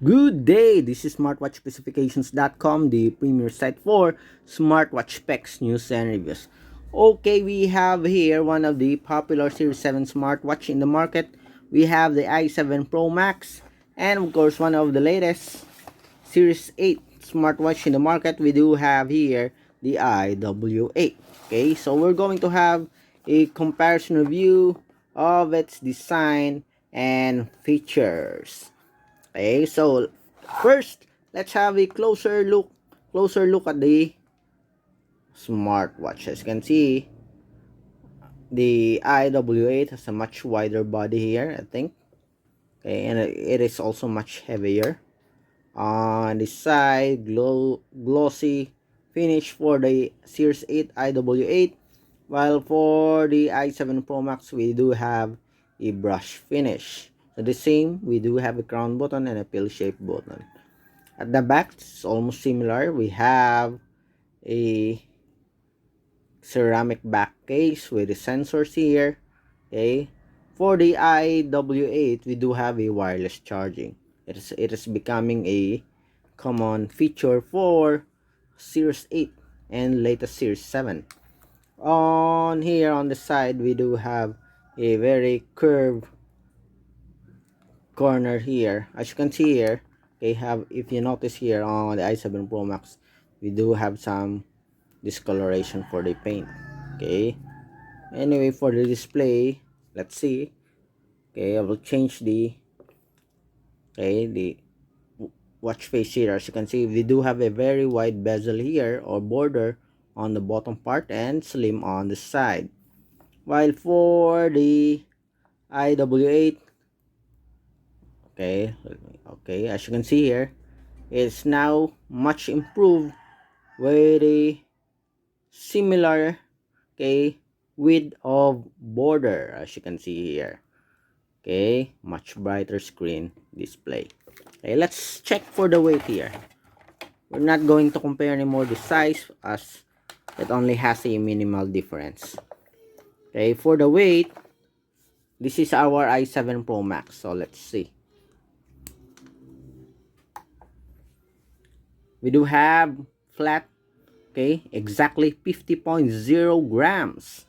Good day! This is smartwatchspecifications.com, the premier site for smartwatch specs, news, and reviews. Okay, we have here one of the popular Series 7 smartwatch in the market. We have the i7 Pro Max, and of course, one of the latest Series 8 smartwatch in the market. We do have here the iW8. Okay, so we're going to have a comparison review of its design and features. Okay, so first, let's have a closer look at the smartwatch. As you can see, the iW8 has a much wider body here, I think. Okay, and it is also much heavier. On the side, glossy finish for the Series 8 iW8, while for the i7 Pro Max, we do have a brush finish. So the same, we do have a crown button and a pill-shaped button. At the back, it's almost similar. We have a ceramic back case with the sensors here. Okay. For the iW8, we do have a wireless charging. It is becoming a common feature for Series 8 and latest Series 7. On here on the side, we do have a very curved corner here. As you can see here, they have, if you notice here on the i7 Pro Max, we do have some discoloration for the paint. Okay, anyway, for the display, let's see. Okay, I will change the watch face here. As you can see, we do have a very wide bezel here, or border, on the bottom part, and slim on the side. While for the iW8, okay, as you can see here, it's now much improved with a similar, okay, width of border, as you can see here. Okay, much brighter screen display. Okay, let's check for the weight here. We're not going to compare anymore the size, as it only has a minimal difference. Okay, for the weight, this is our i7 Pro Max. So let's see. We do have flat, okay, exactly 50.0 grams.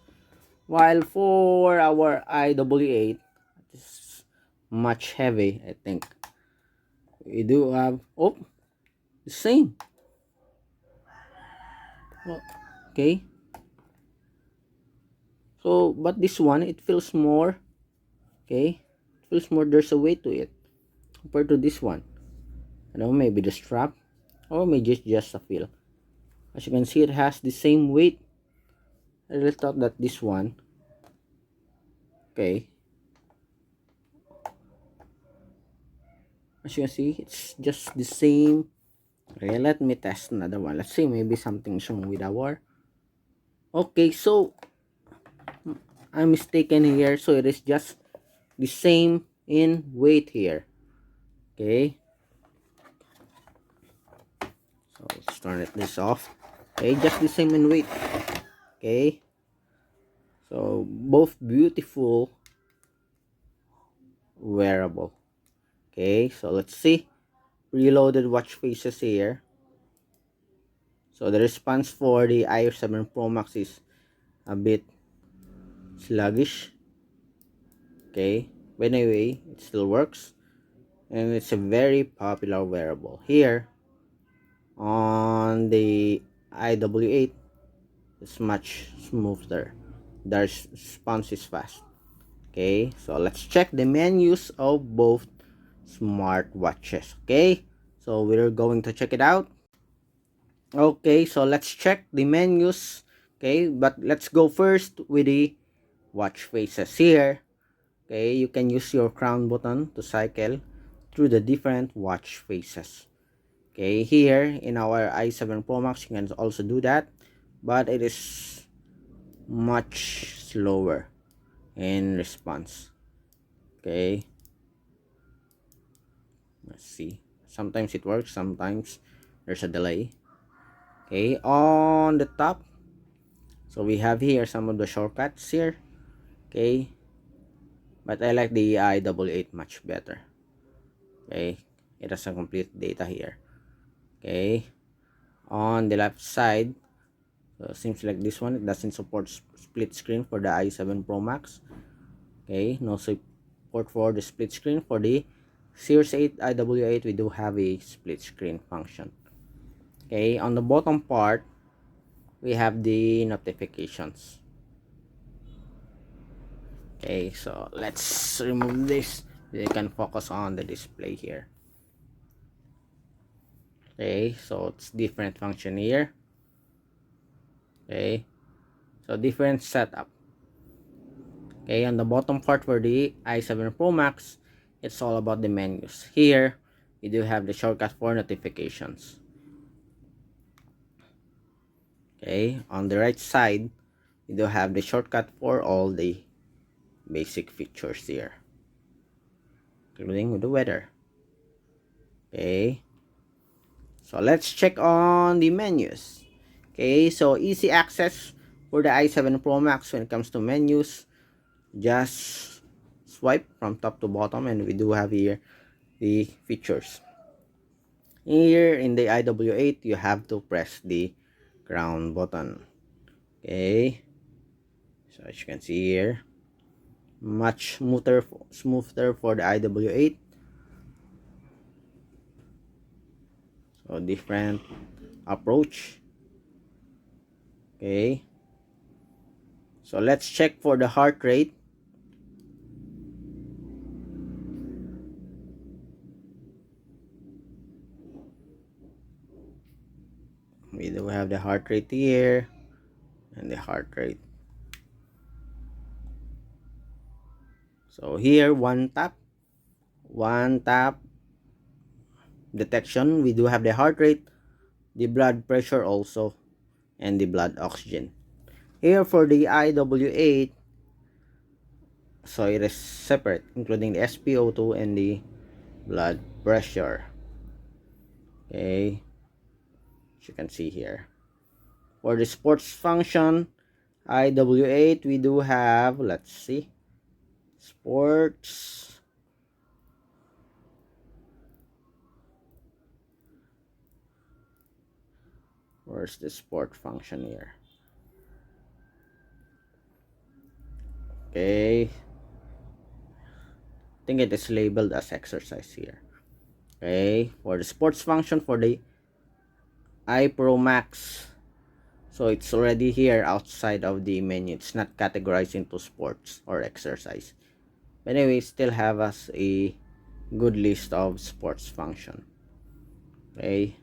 While for our iW8, it's much heavy, I think. We do have, oh, the same. Oh, okay. So, but this one, it feels more, okay, it feels more, there's a weight to it compared to this one. I don't know, maybe the strap, or maybe just a feel. As you can see, it has the same weight. I really thought that this one, okay, as you can see, it's just the same. Okay, let me test another one. Let's see, maybe something's wrong with our, okay, so I'm mistaken here. So it is just the same in weight here. Okay, so let's turn this off. Okay, just the same in weight. Okay, so both beautiful wearable. Okay, so let's see. Reloaded watch faces here. So the response for the i7 Pro Max is a bit sluggish. Okay, but anyway, it still works, and it's a very popular wearable. Here on the iW8, it's much smoother. The response is fast. Okay, so let's check the menus of both smartwatches. Okay, so we're going to check it out. Okay, so let's check the menus. Okay, but let's go first with the watch faces here. Okay, you can use your crown button to cycle through the different watch faces. Okay, here in our i7 Pro Max, you can also do that, but it is much slower in response. Okay, let's see. Sometimes it works, sometimes there's a delay. Okay, on the top, so we have here some of the shortcuts here. Okay, but I like the iW8 much better. Okay, it has some complete data here. Okay, on the left side, seems like this one, it doesn't support split screen for the i7 Pro Max. Okay, no support for the split screen. For the Series 8 iW8, we do have a split screen function. Okay, on the bottom part, we have the notifications. Okay, so let's remove this. We can focus on the display here. Okay, so it's different function here. Okay, so different setup. Okay, on the bottom part for the i7 Pro Max, it's all about the menus. Here, we do have the shortcut for notifications. Okay, on the right side, we do have the shortcut for all the basic features here, including with the weather. Okay, so let's check on the menus. Okay, so easy access for the i7 Pro Max when it comes to menus. Just swipe from top to bottom, and we do have here the features. Here in the iW8, you have to press the crown button. Okay, so as you can see here, much smoother for the iW8. So different approach. Okay, so let's check for the heart rate. We do have the heart rate here and the heart rate. So here, one tap detection. We do have the heart rate, the blood pressure also, and the blood oxygen. Here for the iW8, so it is separate, including the SpO2 and the blood pressure. Okay, as you can see here. For the sports function, iW8, we do have, let's see, sports. Where's the sport function here? Okay, I think it is labeled as exercise here. Okay, for the sports function for the iPro Max, so it's already here outside of the menu. It's not categorized into sports or exercise. But anyway, still have us a good list of sports function. Okay,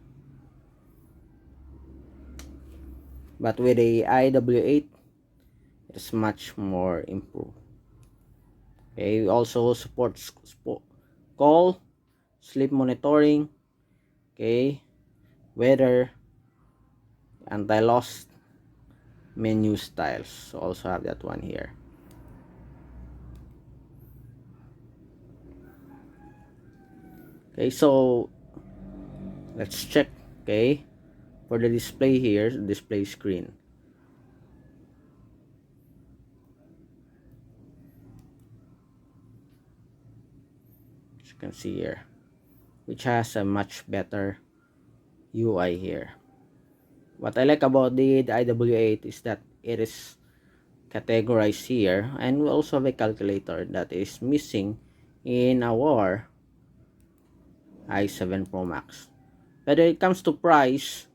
but with the iW8, it's much more improved. Okay, we also support call, sleep monitoring, okay, weather, anti-loss, menu styles. So also have that one here. Okay, so let's check. Okay, for the display here, display screen. As you can see here, which has a much better UI here. What I like about the iW8 is that it is categorized here, and we also have a calculator that is missing in our i7 Pro Max. But when it comes to price,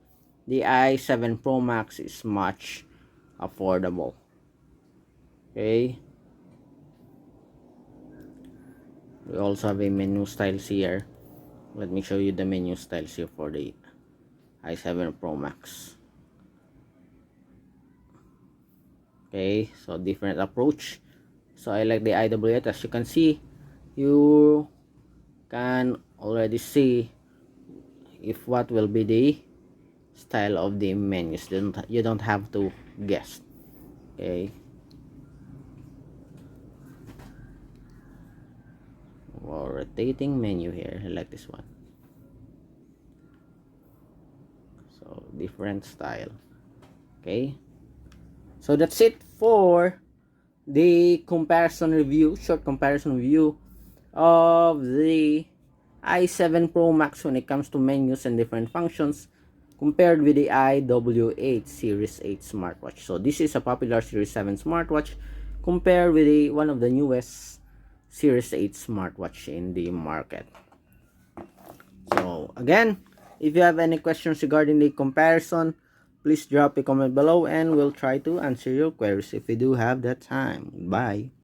the i7 Pro Max is much affordable. Okay, we also have a menu styles here. Let me show you the menu styles here for the i7 Pro Max. Okay, so different approach. So I like the iW8. As you can see, you can already see if what will be the style of the menus. You don't have to guess. Okay, or rotating menu here. I like this one. So different style. Okay, so that's it for the comparison review, short comparison review of the i7 Pro Max when it comes to menus and different functions compared with the iW8 Series 8 smartwatch. So this is a popular Series 7 smartwatch compared with one of the newest Series 8 smartwatch in the market. So again, if you have any questions regarding the comparison, please drop a comment below and we'll try to answer your queries if we do have that time. Bye.